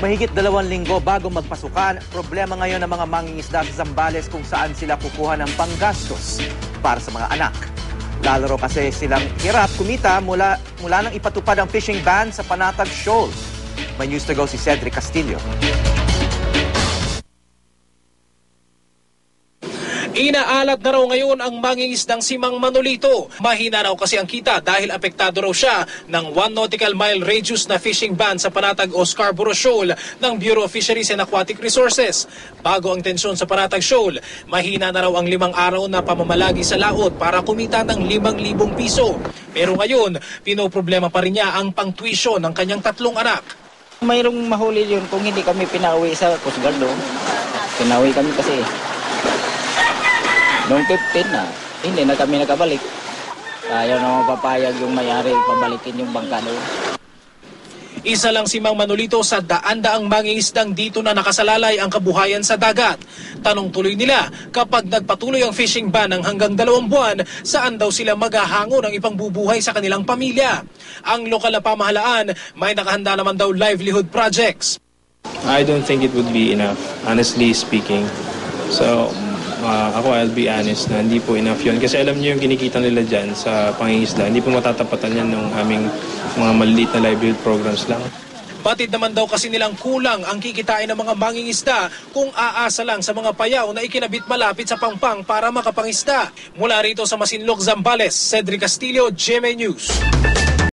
Mahigit 2 linggo bago magpasukan, problema ngayon ng mga mangingisda sa Zambales kung saan sila kukuha ng panggastos para sa mga anak. Lalo kasi silang hirap kumita mula nang ipatupad ang fishing ban sa Panatag Shoal. May news to go si Cedric Castillo. Inaalat na raw ngayon ang mangingisdang si Mang Manolito. Mahina raw kasi ang kita dahil apektado raw siya ng 1 nautical mile radius na fishing ban sa Panatag o Scarborough Shoal ng Bureau of Fisheries and Aquatic Resources. Bago ang tensyon sa Panatag Shoal, mahina na raw ang 5 araw na pamamalagi sa laot para kumita ng 5,000 piso. Pero ngayon, pinoproblema pa rin niya ang pang-tuition ng kanyang 3 anak. Mayroong mahuli yun kung hindi kami pinauwi sa Coast Guard. Pinauwi kami kasi noong 15 na, hindi na kami nakabalik. Ayaw na mapapayag yung may-ari, pabalikin yung bangka doon. Isa lang si Mang Manolito sa daan-daang mangingisdang dito na nakasalalay ang kabuhayan sa dagat. Tanong tuloy nila, kapag nagpatuloy ang fishing ban ng hanggang 2 buwan, saan daw sila maghahango ng ipang bubuhay sa kanilang pamilya? Ang lokal na pamahalaan, may nakahanda naman daw livelihood projects. I don't think it would be enough, honestly speaking. So, ako, I'll be honest na hindi po enough yun. Kasi alam niyo yung kinikita nila dyan sa pangingisda, hindi po matatapatan yan ng aming mga maliliit na livelihood programs lang. Batid naman daw kasi nilang kulang ang kikitain ng mga mangingisda kung aasa lang sa mga payaw na ikinabit malapit sa pangpang para makapangisda. Mula rito sa Masinloc, Zambales, Cedric Castillo, GMA News.